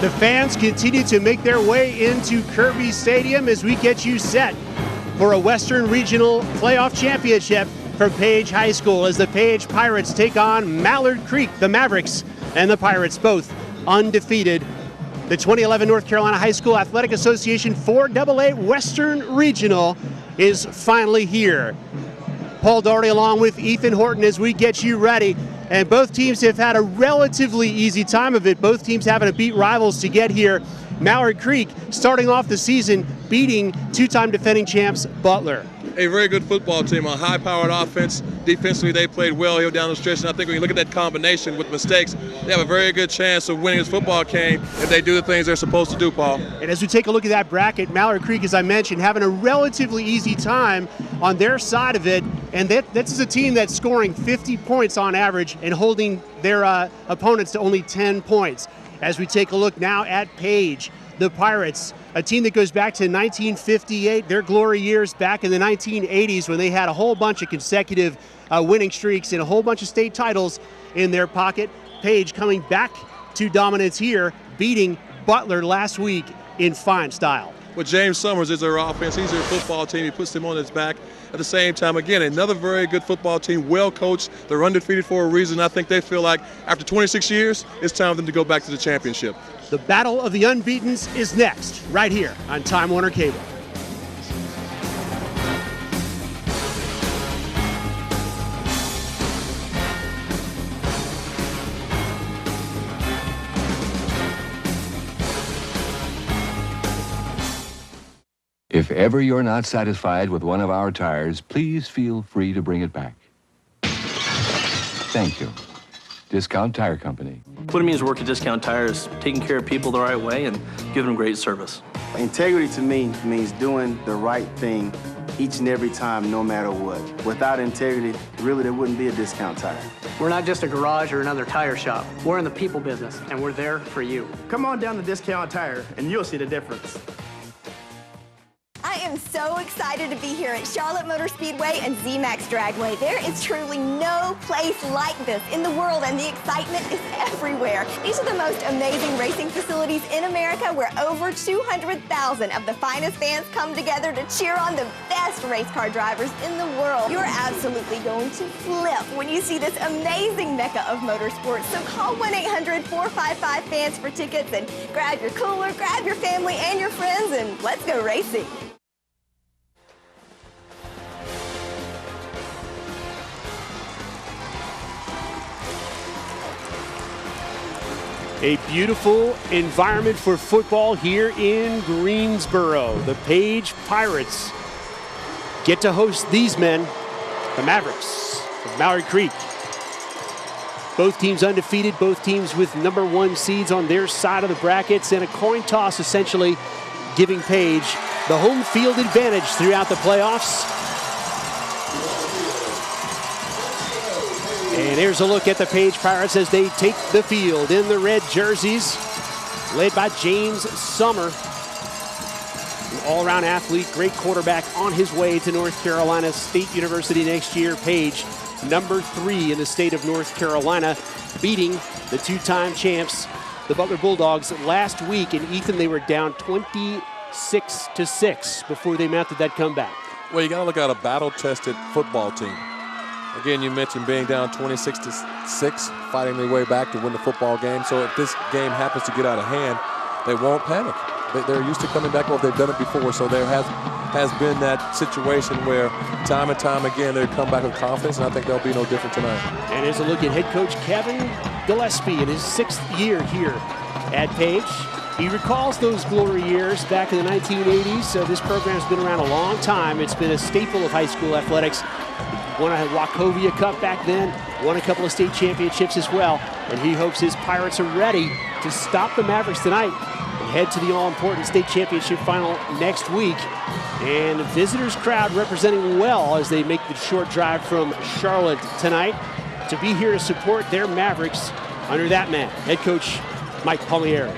The fans continue to make their way into Kirby Stadium as we get you set for a Western Regional Playoff Championship for Page High School as the Page Pirates take on Mallard Creek. The Mavericks and the Pirates both undefeated. The 2011 North Carolina High School Athletic Association 4AA Western Regional is finally here. Paul Doherty along with Ethan Horton as we get you ready. And both teams have had a relatively easy time of it. Both teams having to beat rivals to get here. Mallard Creek starting off the season beating two-time defending champs Butler. A very good football team, a high-powered offense. Defensively, they played well here down the stretch, and I think when you look at that combination with mistakes, they have a very good chance of winning this football game if they do the things they're supposed to do, Paul. And as we take a look at that bracket, Mallard Creek, as I mentioned, having a relatively easy time on their side of it, and this is a team that's scoring 50 points on average and holding their opponents to only 10 points. As we take a look now at Page, the Pirates, a team that goes back to 1958, their glory years back in the 1980s when they had a whole bunch of consecutive winning streaks and a whole bunch of state titles in their pocket. Page coming back to dominance here, beating Butler last week in fine style. Well, James Summers is their offense. He's their football team. He puts them on his back. At the same time, again, another very good football team, well coached. They're undefeated for a reason. I think they feel like after 26 years, it's time for them to go back to the championship. The Battle of the Unbeatens is next, right here on Time Warner Cable. If ever you're not satisfied with one of our tires, please feel free to bring it back. Thank you. Discount Tire Company. What it means to work at Discount Tire is taking care of people the right way and giving them great service. Integrity to me means doing the right thing each and every time, no matter what. Without integrity, really there wouldn't be a Discount Tire. We're not just a garage or another tire shop. We're in the people business, and we're there for you. Come on down to Discount Tire, and you'll see the difference. I am so excited to be here at Charlotte Motor Speedway and ZMAX Dragway. There is truly no place like this in the world, and the excitement is everywhere. These are the most amazing racing facilities in America where over 200,000 of the finest fans come together to cheer on the best race car drivers in the world. You're absolutely going to flip when you see this amazing mecca of motorsports. So call 1-800-455-FANS for tickets and grab your cooler, grab your family and your friends, and let's go racing. A beautiful environment for football here in Greensboro. The Page Pirates get to host these men, the Mavericks of Mallard Creek. Both teams undefeated, both teams with #1 seeds on their side of the brackets, and a coin toss essentially giving Page the home field advantage throughout the playoffs. And here's a look at the Page Pirates as they take the field in the red jerseys, led by James Summer, an all-around athlete, great quarterback on his way to North Carolina State University next year. Page, #3 in the state of North Carolina, beating the two-time champs, the Butler Bulldogs, last week. And Ethan, they were down 26-6 before they mounted that comeback. Well, you got to look at a battle-tested football team. Again, you mentioned being down 26-6, fighting their way back to win the football game. So if this game happens to get out of hand, they won't panic. They're used to coming back. Well, they've done it before. So there has been that situation where time and time again they come back with confidence, and I think they'll be no different tonight. And here's a look at head coach Kevin Gillespie in his 6th year here at Page. He recalls those glory years back in the 1980s. So this program's been around a long time. It's been a staple of high school athletics. Won a Wachovia Cup back then, won a couple of state championships as well, and he hopes his Pirates are ready to stop the Mavericks tonight and head to the all-important state championship final next week. And the visitors crowd representing well as they make the short drive from Charlotte tonight to be here to support their Mavericks under that man, head coach Mike Palmieri.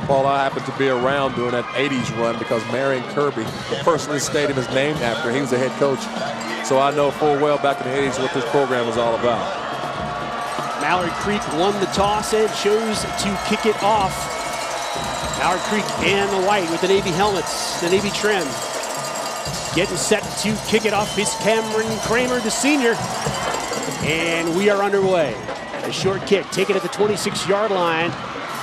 Paul, I happened to be around during that 80s run because Marion Kirby, the person this stadium is named after, he was the head coach. So I know full well back in the 80s what this program was all about. Mallard Creek won the toss and chose to kick it off. Mallard Creek and the white with the Navy helmets, the Navy trim. Getting set to kick it off is Cameron Kramer, the senior. And we are underway. A short kick taken at the 26-yard line.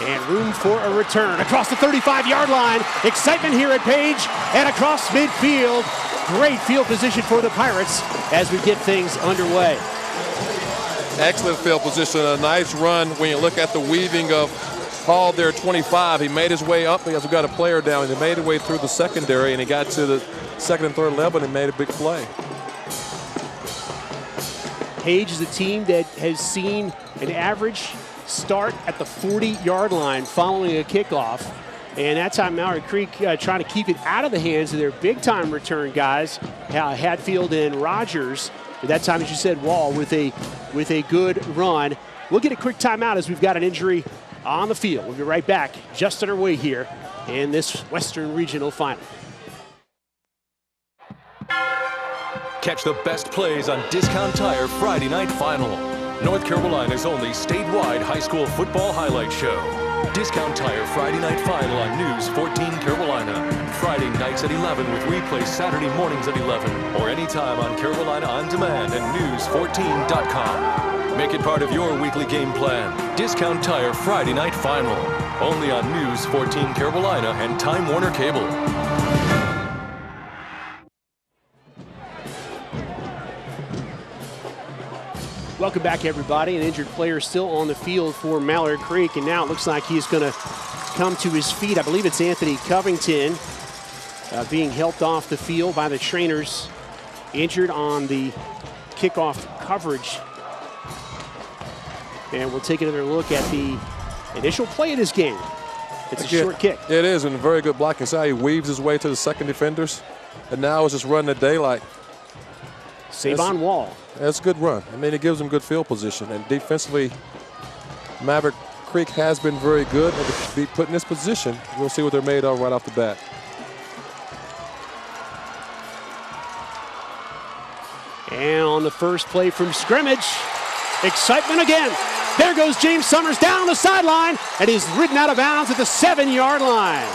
And room for a return across the 35-yard line. Excitement here at Page and across midfield. Great field position for the Pirates as we get things underway. Excellent field position. A nice run when you look at the weaving of Hall there, 25. He made his way up because we got a player down. He made his way through the secondary and he got to the second and third level and made a big play. Page is a team that has seen an average start at the 40-yard line following a kickoff. And that's how Mallard Creek trying to keep it out of the hands of their big-time return guys, Hatfield and Rogers. But that time, as you said, Wall with a good run. We'll get a quick timeout as we've got an injury on the field. We'll be right back, just underway here in this Western Regional Final. Catch the best plays on Discount Tire Friday Night Final. North Carolina's only statewide high school football highlight show. Discount Tire Friday Night Final on News 14 Carolina. Friday nights at 11 with replays Saturday mornings at 11 or anytime on Carolina On Demand and news14.com. Make it part of your weekly game plan. Discount Tire Friday Night Final. Only on News 14 Carolina and Time Warner Cable. Welcome back, everybody. An injured player still on the field for Mallard Creek, and now it looks like he's going to come to his feet. I believe it's Anthony Covington being helped off the field by the trainers, injured on the kickoff coverage. And we'll take another look at the initial play of this game. It's a short kick. It is, and a very good blocking side. He weaves his way to the second defenders, and now it's just running the daylight. Savon Wall. That's a good run. I mean, it gives them good field position. And defensively, Maverick Creek has been very good at be put in this position. We'll see what they're made of right off the bat. And on the first play from scrimmage, excitement again. There goes James Summers down the sideline, and he's ridden out of bounds at the 7-yard line.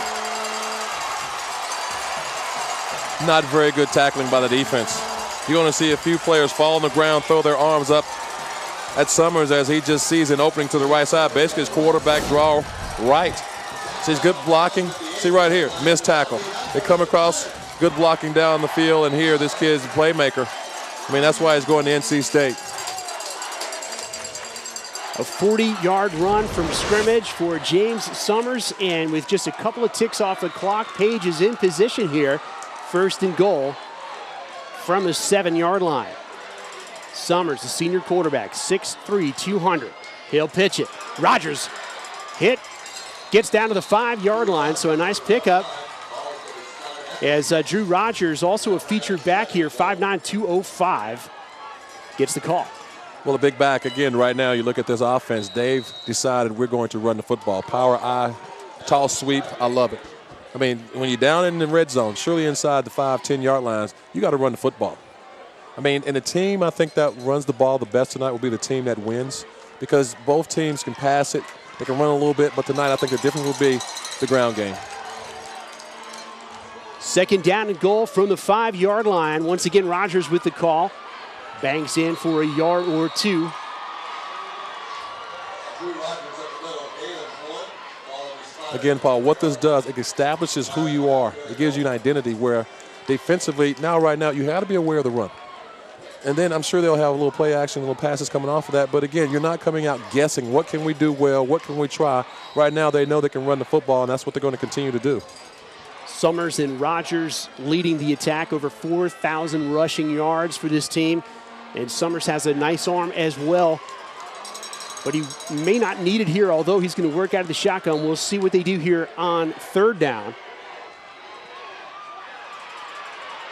Not very good tackling by the defense. You're going to see a few players fall on the ground, throw their arms up at Summers as he just sees an opening to the right side. Basically, his quarterback draw right. Sees good blocking. See right here, missed tackle. They come across, good blocking down the field, and here this kid's a playmaker. I mean, that's why he's going to NC State. A 40-yard run from scrimmage for James Summers, and with just a couple of ticks off the clock, Page is in position here. First and goal from the 7-yard line. Summers, the senior quarterback, 6'3", 200. He'll pitch it. Rogers hit, gets down to the 5-yard line, so a nice pickup. As Drew Rogers, also a featured back here, 5'9", 205, gets the call. Well, a big back again right now. You look at this offense. Dave decided we're going to run the football. Power I, tall sweep. I love it. I mean, when you're down in the red zone, surely inside the 5, 10-yard lines, you got to run the football. I mean, and the team I think that runs the ball the best tonight will be the team that wins because both teams can pass it. They can run a little bit, but tonight I think the difference will be the ground game. Second down and goal from the 5-yard line. Once again, Rogers with the call. Bangs in for a yard or two. Again, Paul, what this does, it establishes who you are. It gives you an identity where defensively, right now, you have to be aware of the run. And then I'm sure they'll have a little play action, little passes coming off of that. But again, you're not coming out guessing, what can we do well, what can we try? Right now, they know they can run the football, and that's what they're going to continue to do. Summers and Rogers leading the attack, over 4,000 rushing yards for this team. And Summers has a nice arm as well. But he may not need it here, although he's going to work out of the shotgun. We'll see what they do here on third down.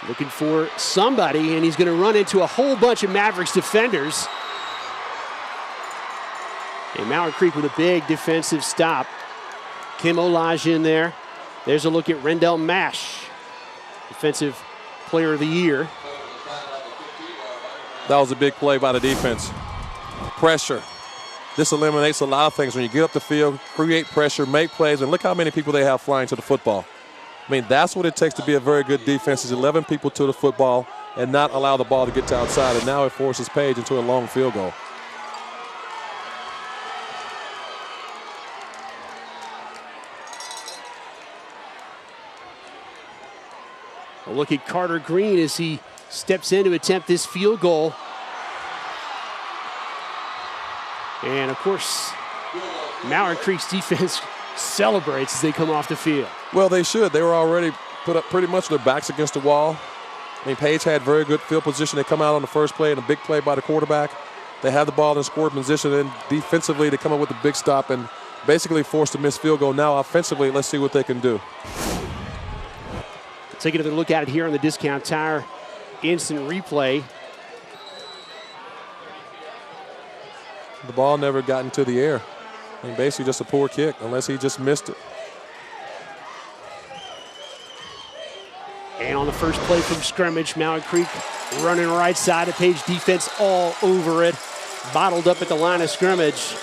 Looking for somebody, and he's going to run into a whole bunch of Mavericks defenders. And Mallard Creek with a big defensive stop. Kim Olaj in there. There's a look at Rendell Mash, Defensive Player of the Year. That was a big play by the defense. Pressure. this eliminates a lot of things. When you get up the field, create pressure, make plays, and look how many people they have flying to the football. I mean, that's what it takes to be a very good defense, is 11 people to the football and not allow the ball to get to outside. And now it forces Page into a long field goal. Well, look at Carter Green as he steps in to attempt this field goal. And, of course, Mallard Creek's defense celebrates as they come off the field. Well, they should. They were already put up pretty much their backs against the wall. I mean, Page had very good field position. They come out on the first play and a big play by the quarterback. They had the ball in scoring position, and defensively they come up with a big stop and basically forced a missed field goal. Now offensively, let's see what they can do. Take another look at it here on the Discount Tire instant replay. The ball never got into the air. I mean, basically just a poor kick, unless he just missed it. And on the first play from scrimmage, Mallard Creek running right side of Page defense all over it. Bottled up at the line of scrimmage.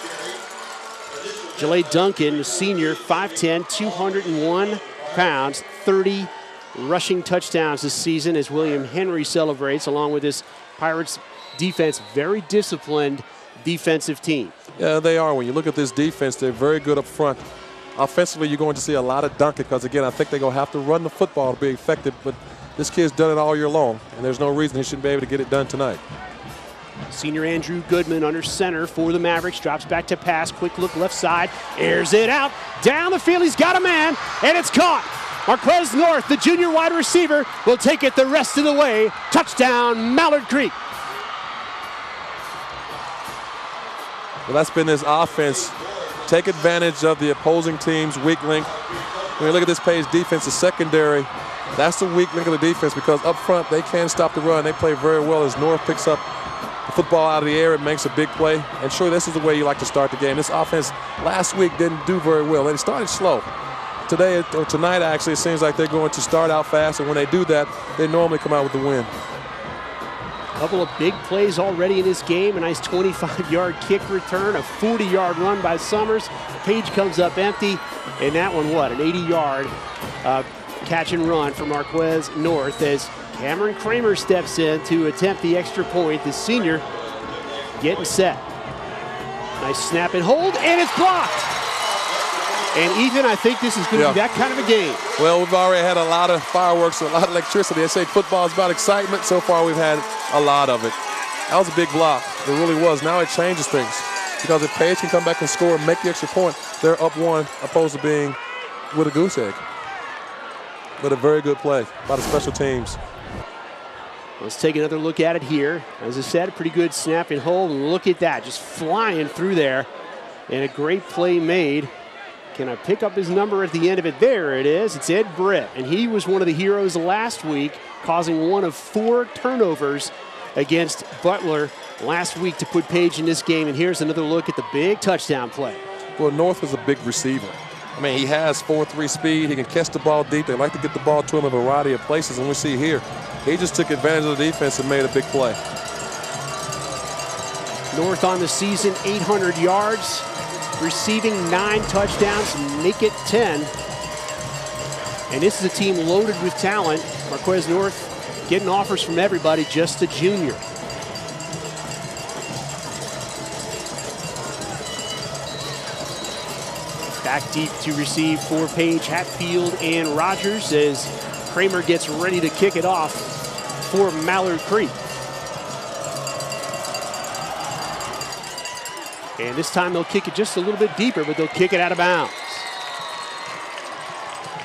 Jalea Duncan, senior, 5'10", 201 pounds, 30 rushing touchdowns this season as William Henry celebrates, along with this Pirates defense. Very disciplined defensive team. Yeah, they are. When you look at this defense, they're very good up front. Offensively, you're going to see a lot of dunking because, again, I think they're going to have to run the football to be effective, but this kid's done it all year long, and there's no reason he shouldn't be able to get it done tonight. Senior Andrew Goodman under center for the Mavericks, drops back to pass, quick look left side, airs it out, down the field, he's got a man, and it's caught. Marquez North, the junior wide receiver, will take it the rest of the way. Touchdown, Mallard Creek. Well, that's been this offense. Take advantage of the opposing team's weak link. When you look at this Page defense, the secondary, that's the weak link of the defense because up front they can stop the run. They play very well as North picks up the football out of the air. It makes a big play. And sure, this is the way you like to start the game. This offense last week didn't do very well. They started slow. Today, or tonight actually, it seems like they're going to start out fast, and when they do that, they normally come out with the win. A couple of big plays already in this game. A nice 25-yard kick return, a 40-yard run by Summers. Page comes up empty, and that one, what, an 80-yard catch and run for Marquez North as Cameron Kramer steps in to attempt the extra point. The senior getting set. Nice snap and hold, and it's blocked. And Ethan, I think this is going to be that kind of a game. Well, we've already had a lot of fireworks, a lot of electricity. They say football is about excitement. So far, we've had a lot of it. That was a big block. It really was. Now it changes things. Because if Page can come back and score and make the extra point, they're up one opposed to being with a goose egg. But a very good play by the special teams. Let's take another look at it here. As I said, a pretty good snap and hold. Look at that, just flying through there. And a great play made. Can I pick up his number at the end of it? There it is. It's Ed Britt, and he was one of the heroes last week, causing one of 4 turnovers against Butler last week to put Page in this game. And here's another look at the big touchdown play. Well, North is a big receiver. I mean, he has 4.3 speed. He can catch the ball deep. They like to get the ball to him in a variety of places, and we see here, he just took advantage of the defense and made a big play. North on the season, 800 yards. Receiving 9 touchdowns, make it 10. And this is a team loaded with talent. Marquez North getting offers from everybody, just a junior. Back deep to receive for Page, Hatfield, and Rogers as Kramer gets ready to kick it off for Mallard Creek. And this time they'll kick it just a little bit deeper, but they'll kick it out of bounds.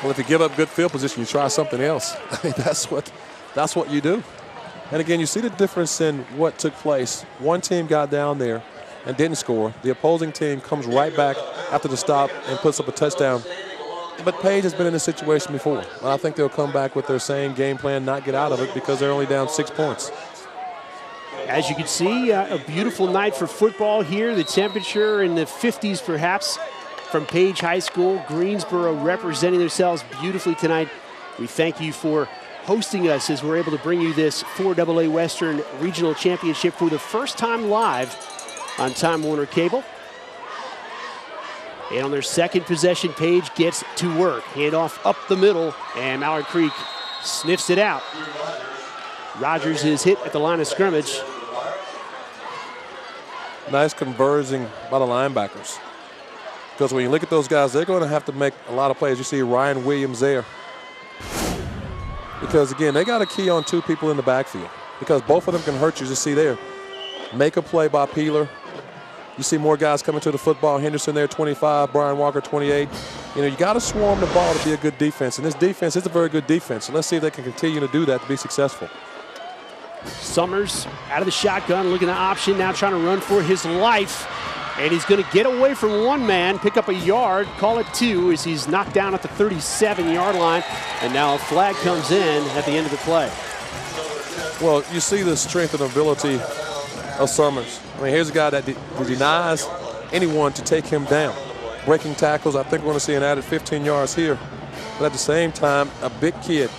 Well, if you give up good field position, you try something else. I mean, that's what you do. And again, you see the difference in what took place. One team got down there and didn't score. The opposing team comes right back after the stop and puts up a touchdown. But Page has been in this situation before. I think they'll come back with their same game plan, not get out of it because they're only down 6 points. As you can see, a beautiful night for football here. The temperature in the 50s perhaps from Page High School. Greensboro representing themselves beautifully tonight. We thank you for hosting us as we're able to bring you this 4AA Western Regional Championship for the first time live on Time Warner Cable. And on their second possession, Page gets to work. Handoff up the middle, and Mallard Creek sniffs it out. Rogers is hit at the line of scrimmage. Nice conversion by the linebackers. Because when you look at those guys, they're going to have to make a lot of plays. You see Ryan Williams there. Because, again, they got to key on 2 people in the backfield. Because both of them can hurt you. Just see there. Make a play by Peeler. You see more guys coming to the football. Henderson there, 25. Brian Walker, 28. You know, you got to swarm the ball to be a good defense. And this defense is a very good defense. So let's see if they can continue to do that to be successful. Summers out of the shotgun, looking at option, now trying to run for his life. And he's going to get away from one man, pick up a yard, call it 2 as he's knocked down at the 37-yard line. And now a flag comes in at the end of the play. Well, you see the strength and ability of Summers. I mean, here's a guy that denies anyone to take him down. Breaking tackles, I think we're going to see an added 15 yards here. But at the same time, a big kid.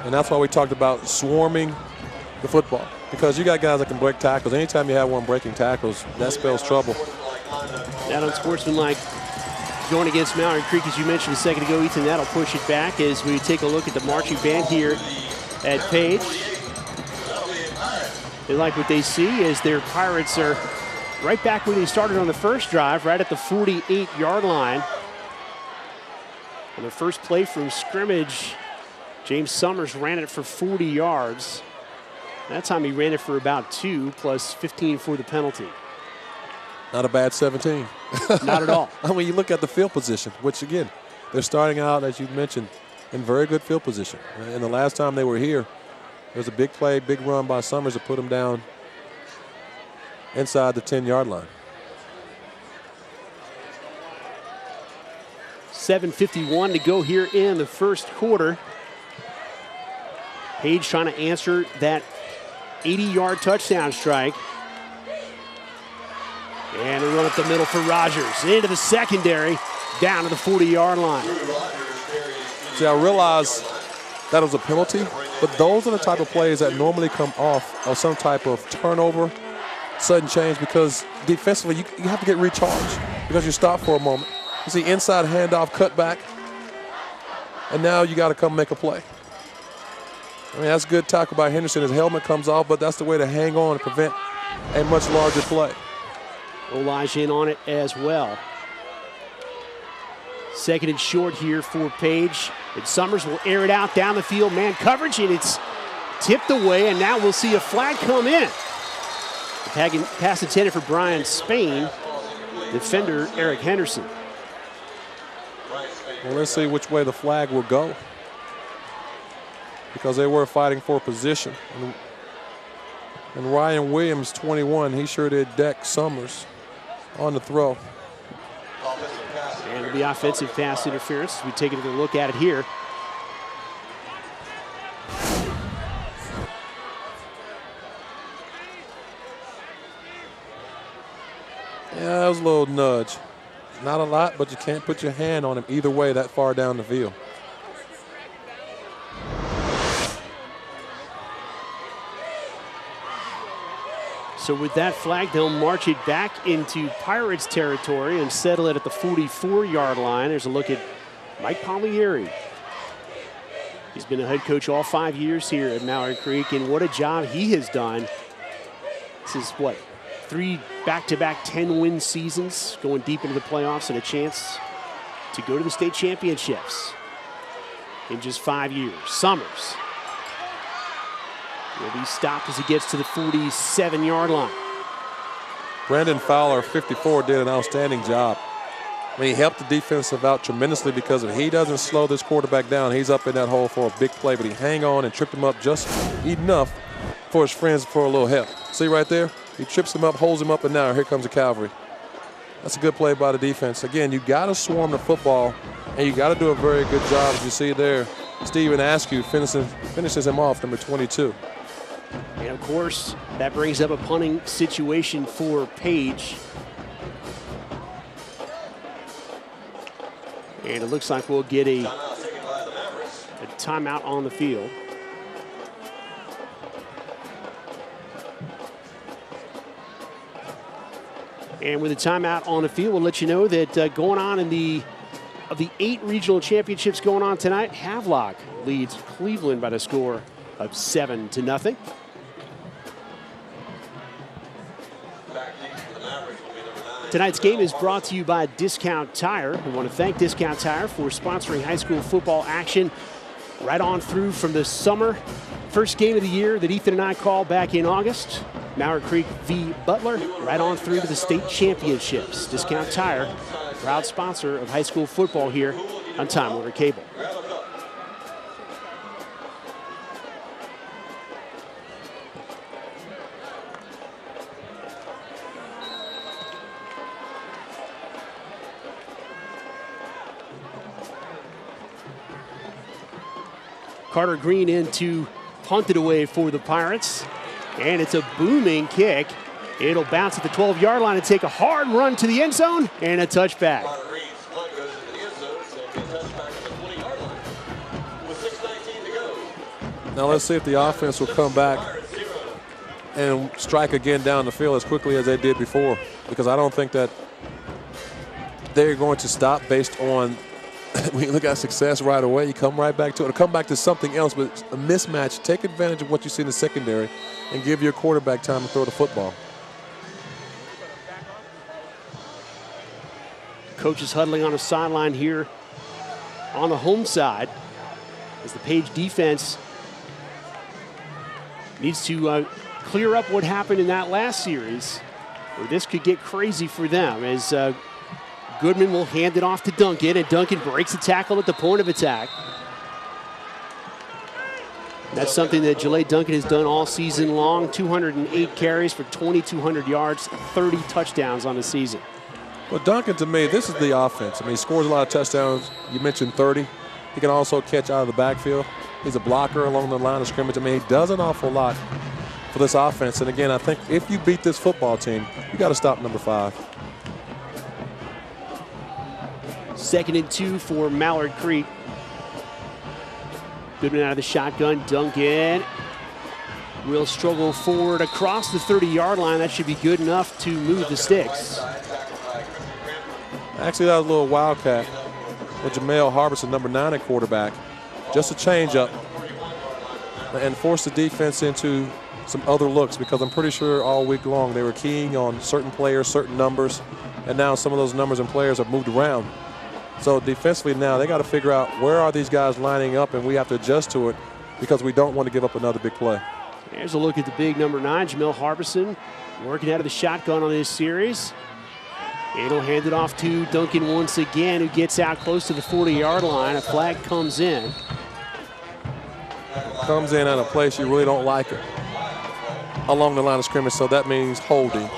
And that's why we talked about swarming the football. Because you got guys that can break tackles. Anytime you have one breaking tackles, that spells trouble. That unsportsmanlike going against Mallard Creek, as you mentioned a second ago, Ethan, that'll push it back as we take a look at the marching band here at Page. They like what they see as their Pirates are right back where they started on the first drive, right at the 48-yard line. On the first play from scrimmage, James Summers ran it for 40 yards. That time he ran it for about 2 plus 15 for the penalty. Not a bad 17. Not at all. I mean, you look at the field position, which, again, they're starting out, as you mentioned, in very good field position. And the last time they were here, there was a big play, big run by Summers to put him down inside the 10-yard line. 7:51 to go here in the first quarter. Page trying to answer that 80-yard touchdown strike. And a run up the middle for Rogers. Into the secondary, down to the 40-yard line. See, I realize that was a penalty, but those are the type of plays that normally come off of some type of turnover, sudden change, because defensively you have to get recharged because you stop for a moment. You see inside handoff, cutback, and now you got to come make a play. I mean, that's a good tackle by Henderson. His helmet comes off, but that's the way to hang on and prevent a much larger play. Olage in on it as well. Second and short here for Page. And Summers will air it out down the field. Man coverage, and it's tipped away, and now we'll see a flag come in. The pass intended for Brian Spain. Defender Eric Henderson. Well, let's see which way the flag will go, because they were fighting for position. And Ryan Williams, 21, he sure did deck Summers on the throw. And it'll be offensive pass interference as we take a look at it here. Yeah, that was a little nudge. Not a lot, but you can't put your hand on him either way that far down the field. So with that flag, they'll march it back into Pirates territory and settle it at the 44-yard line. There's a look at Mike Palmieri. He's been a head coach all 5 years here at Mallard Creek, and what a job he has done. This is what, 3 back-to-back 10-win seasons, going deep into the playoffs and a chance to go to the state championships in just 5 years. Summers will be stopped as he gets to the 47-yard line. Brandon Fowler, 54, did an outstanding job. I mean, he helped the defensive out tremendously, because if he doesn't slow this quarterback down, he's up in that hole for a big play, but he hang on and tripped him up just enough for his friends for a little help. See right there? He trips him up, holds him up, and now here comes the cavalry. That's a good play by the defense. Again, you got to swarm the football, and you got to do a very good job. As you see there, Steven Askew finishes him off, number 22. And of course, that brings up a punting situation for Page. And it looks like we'll get a timeout on the field. And with a timeout on the field, we'll let you know that going on of the 8 regional championships going on tonight, Havelock leads Cleveland by the score of 7-0. Tonight's game is brought to you by Discount Tire. We want to thank Discount Tire for sponsoring high school football action right on through from the summer. First game of the year that Ethan and I called back in August. Mallard Creek v. Butler, right on through to the state championships. Discount Tire, proud sponsor of high school football here on Time Warner Cable. Carter Green in to punt it away for the Pirates. And it's a booming kick. It'll bounce at the 12-yard line and take a hard run to the end zone and a touchback. Now let's see if the offense will come back and strike again down the field as quickly as they did before, because I don't think that they're going to stop based on when you look at success right away. You come right back to it, or come back to something else, but a mismatch. Take advantage of what you see in the secondary and give your quarterback time to throw the football. Coach is huddling on a sideline here on the home side as the Page defense needs to clear up what happened in that last series, where this could get crazy for them, as Goodman will hand it off to Duncan, and Duncan breaks the tackle at the point of attack. That's something that Jalea Duncan has done all season long. 208 carries for 2,200 yards, 30 touchdowns on the season. Well, Duncan, to me, this is the offense. I mean, he scores a lot of touchdowns. You mentioned 30. He can also catch out of the backfield. He's a blocker along the line of scrimmage. I mean, he does an awful lot for this offense. And again, I think if you beat this football team, you got to stop number 5. 2nd and 2 for Mallard Creek. Goodman out of the shotgun. Duncan will struggle forward across the 30-yard line. That should be good enough to move the sticks. Actually, that was a little wildcat with Jamel Harbison, number 9 at quarterback. Just a change up and force the defense into some other looks, because I'm pretty sure all week long they were keying on certain players, certain numbers, and now some of those numbers and players have moved around. So defensively now they got to figure out where are these guys lining up, and we have to adjust to it because we don't want to give up another big play. There's a look at the big number 9, Jamel Harbison, working out of the shotgun on this series. And he'll hand it off to Duncan once again, who gets out close to the 40-yard line. A flag comes in. Comes in at a place you really don't like it, along the line of scrimmage, so that means holding.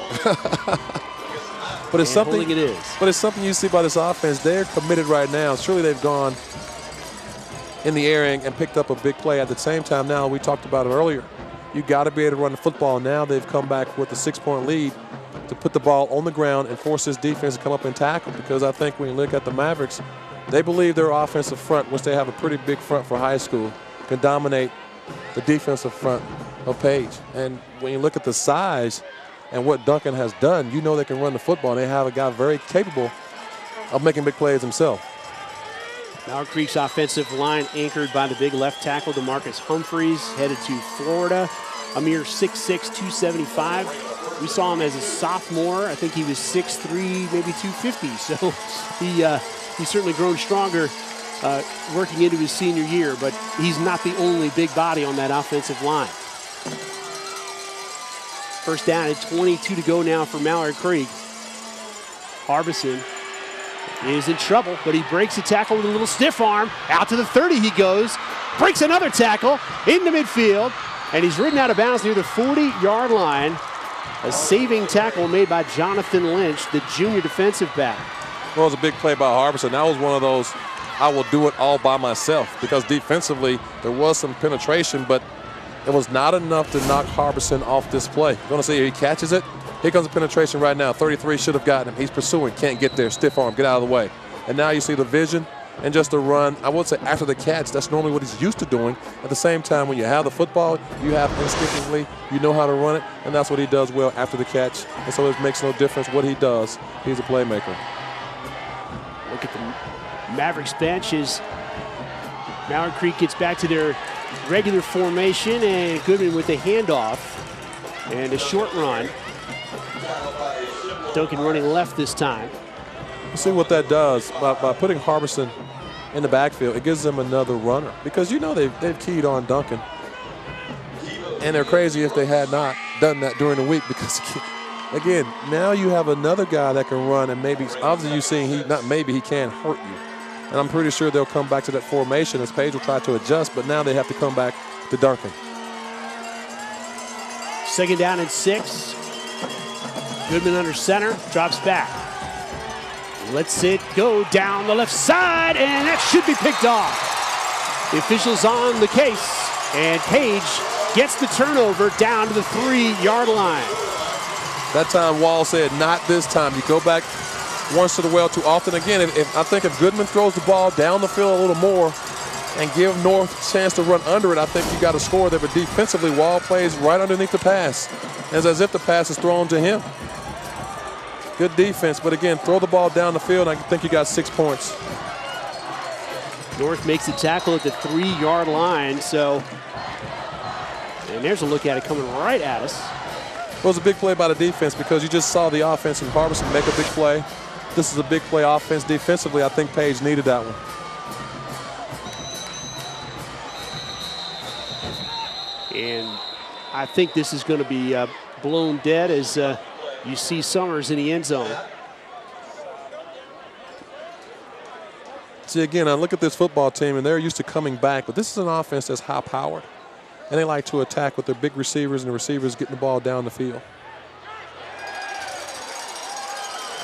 But it's something. It is. But it's something you see by this offense. They're committed right now. Surely they've gone in the air and picked up a big play. At the same time, now we talked about it earlier. You got to be able to run the football. Now they've come back with a 6-point lead to put the ball on the ground and force this defense to come up and tackle. Because I think when you look at the Mavericks, they believe their offensive front, which they have a pretty big front for high school, can dominate the defensive front of Page. And when you look at the size and what Duncan has done, you know they can run the football. And they have a guy very capable of making big plays himself. Mallard Creek's offensive line anchored by the big left tackle, DeMarcus Humphreys, headed to Florida. A mere 6'6", 275. We saw him as a sophomore. I think he was 6'3", maybe 250. So he's certainly grown stronger working into his senior year, but he's not the only big body on that offensive line. First down at 22 to go now for Mallard Creek. Harbison is in trouble, but he breaks a tackle with a little stiff arm. Out to the 30 he goes, breaks another tackle into midfield, and he's ridden out of bounds near the 40-yard line. A saving tackle made by Jonathan Lynch, the junior defensive back. Well, it was a big play by Harbison. That was one of those, I will do it all by myself, because defensively there was some penetration, but it was not enough to knock Harbison off this play. You're going to see if he catches it. Here comes the penetration right now. 33 should have gotten him. He's pursuing, can't get there. Stiff arm, get out of the way. And now you see the vision and just a run. I would say after the catch, that's normally what he's used to doing. At the same time, when you have the football, you have instinctively, you know how to run it, and that's what he does well after the catch. And so it makes no difference what he does. He's a playmaker. Look at the Mavericks bench as Mallard Creek gets back to their regular formation, and Goodman with the handoff and a short run. Duncan running left this time. You see what that does by putting Harbison in the backfield. It gives them another runner because you know they've keyed on Duncan, and they're crazy if they had not done that during the week because again now you have another guy that can run, and maybe obviously you seeing he can hurt you, and I'm pretty sure they'll come back to that formation as Page will try to adjust, but now they have to come back to Duncan. 2nd down and 6. Goodman under center, drops back. Lets it go down the left side, and that should be picked off. The official's on the case, and Page gets the turnover down to the 3-yard line. That time Wall said, not this time. You go back once to the well too often. Again, I think if Goodman throws the ball down the field a little more and give North a chance to run under it, I think you got a score there. But defensively, Wall plays right underneath the pass. It's as if the pass is thrown to him. Good defense, but again, throw the ball down the field, and I think you got 6 points. North makes the tackle at the 3-yard line, and there's a look at it coming right at us. It was a big play by the defense because you just saw the offense and Harbison make a big play. This is a big play offense. Defensively, I think Page needed that one. And I think this is going to be blown dead as you see Summers in the end zone. See, again, I look at this football team, and they're used to coming back, but this is an offense that's high-powered, and they like to attack with their big receivers, and the receivers getting the ball down the field.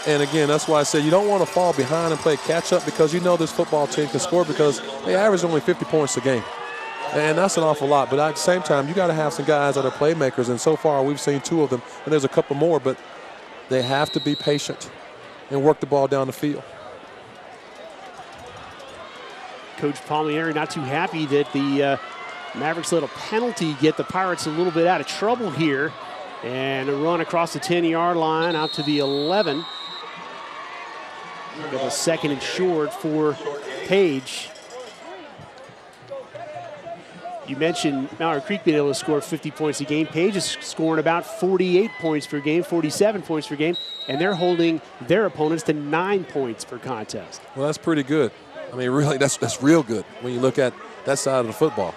And again, that's why I say you don't want to fall behind and play catch-up because you know this football team can score because they average only 50 points a game. And that's an awful lot, but at the same time, you got to have some guys that are playmakers, and so far we've seen 2 of them, and there's a couple more, but they have to be patient and work the ball down the field. Coach Palmieri not too happy that the Mavericks let a penalty get the Pirates a little bit out of trouble here, and a run across the 10-yard line out to the 11. Got a 2nd and short for Page. You mentioned Mallard Creek being able to score 50 points a game. Page is scoring about 48 points per game, 47 points per game, and they're holding their opponents to 9 points per contest. Well, that's pretty good. I mean, really, that's real good when you look at that side of the football.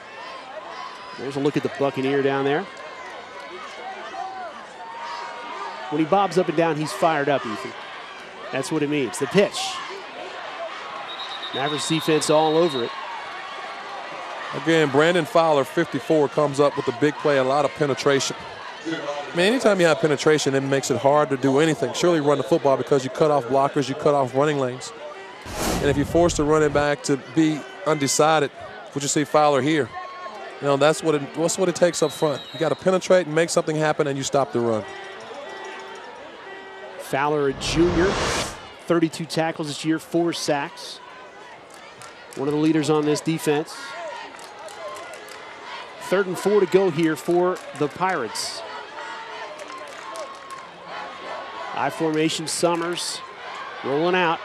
There's a look at the Buccaneer down there. When he bobs up and down, he's fired up, Ethan. That's what it means. The pitch. Mavericks defense all over it. Again, Brandon Fowler, 54, comes up with a big play, a lot of penetration. I mean, anytime you have penetration, it makes it hard to do anything. Surely run the football because you cut off blockers, you cut off running lanes. And if you're forced to run it back to be undecided, which you see Fowler here, you know, that's what it takes up front. You got to penetrate and make something happen, and you stop the run. Fowler, a junior, 32 tackles this year, 4 sacks. One of the leaders on this defense. 3rd and 4 to go here for the Pirates. I formation, Summers rolling out,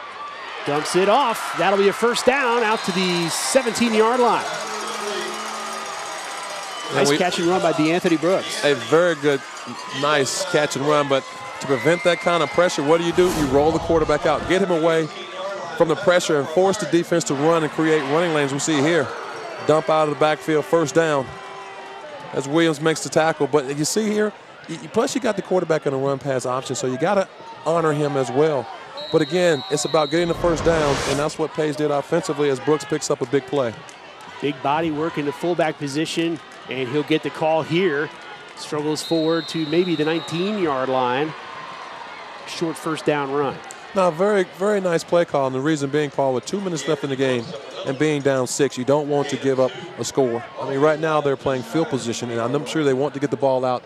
dumps it off. That'll be a 1st down out to the 17-yard line. Nice catch and run by DeAnthony Brooks. A very good, nice catch and run, but to prevent that kind of pressure, what do? You roll the quarterback out, get him away from the pressure and force the defense to run and create running lanes. We see here, dump out of the backfield, 1st down. As Williams makes the tackle, but you see here, plus you got the quarterback in a run pass option, so you got to honor him as well. But again, it's about getting the 1st down, and that's what Page did offensively as Brooks picks up a big play. Big body work in the fullback position, and he'll get the call here. Struggles forward to maybe the 19-yard line. Short 1st down run. Now, very, very nice play call, and the reason being, Paul, with 2 minutes left in the game and being down 6, you don't want to give up a score. I mean, right now they're playing field position, and I'm sure they want to get the ball out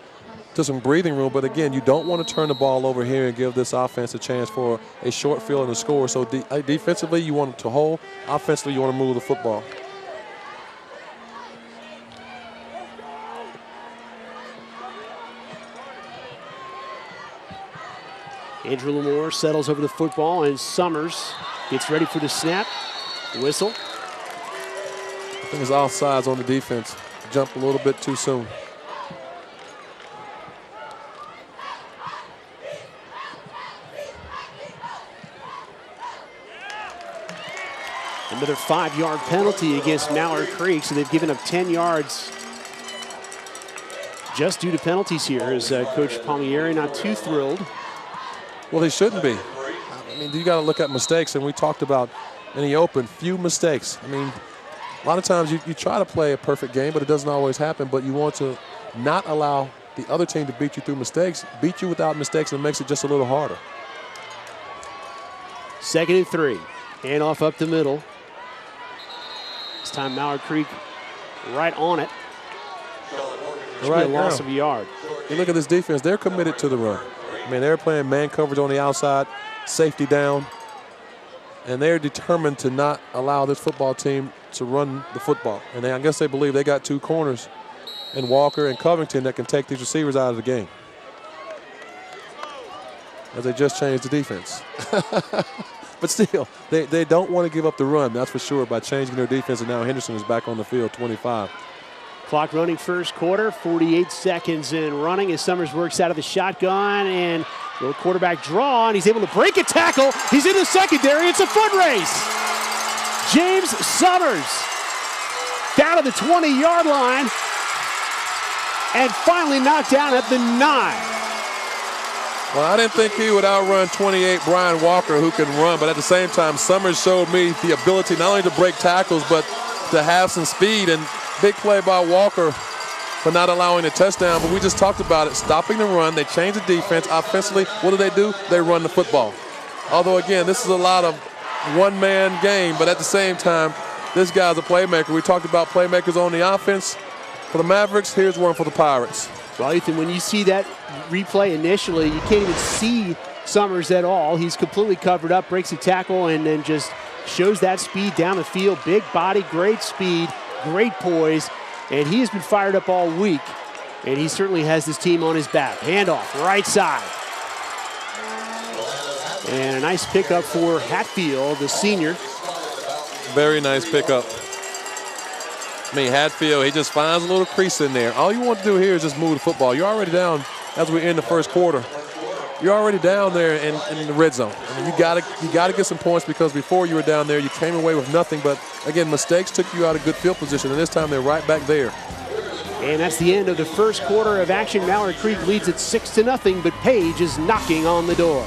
to some breathing room. But again, you don't want to turn the ball over here and give this offense a chance for a short field and a score. So defensively, you want to hold. Offensively, you want to move the football. Andrew Lamore settles over the football, and Summers gets ready for the snap. Whistle. I think it's offsides on the defense. Jumped a little bit too soon. Another 5-yard penalty against Mallard Creek, so they've given up 10 yards just due to penalties here. Is Coach Palmieri not too thrilled? Well, they shouldn't be. I mean, you got to look at mistakes, and we talked about in the open, few mistakes. I mean, a lot of times you try to play a perfect game, but it doesn't always happen. But you want to not allow the other team to beat you through mistakes, beat you without mistakes, and it makes it just a little harder. 2nd and 3. Handoff up the middle. This time Mallard Creek right on it. Right, a loss of a yard. You look at this defense, they're committed to the run. I mean, they're playing man coverage on the outside, safety down, and they're determined to not allow this football team to run the football. And I guess they believe they got 2 corners in Walker and Covington that can take these receivers out of the game. As they just changed the defense. But still, they don't want to give up the run, that's for sure, by changing their defense. And now Henderson is back on the field, 25. Clock running first quarter, 48 seconds in running as Summers works out of the shotgun and little quarterback draw, and he's able to break a tackle. He's in the secondary. It's a foot race. James Summers down to the 20-yard line and finally knocked down at the 9. Well, I didn't think he would outrun 28 Brian Walker, who can run, but at the same time, Summers showed me the ability not only to break tackles, but to have some speed. And big play by Walker for not allowing a touchdown, but we just talked about it, stopping the run. They changed the defense. Offensively, what do? They run the football. Although, again, this is a lot of one-man game, but at the same time, this guy's a playmaker. We talked about playmakers on the offense. For the Mavericks, here's one for the Pirates. Well, Ethan, when you see that replay initially, you can't even see Summers at all. He's completely covered up, breaks a tackle, and then just shows that speed down the field. Big body, great speed, great poise, and he has been fired up all week, and he certainly has this team on his back. Handoff, right side. And a nice pickup for Hatfield, the senior. Very nice pickup. I mean, Hatfield, he just finds a little crease in there. All you want to do here is just move the football. You're already down as we end the first quarter. You're already down there in the red zone. I mean, you gotta get some points, because before you were down there, you came away with nothing. But again, mistakes took you out of good field position, and this time they're right back there. And that's the end of the first quarter of action. Mallard Creek leads at 6-0, but Page is knocking on the door.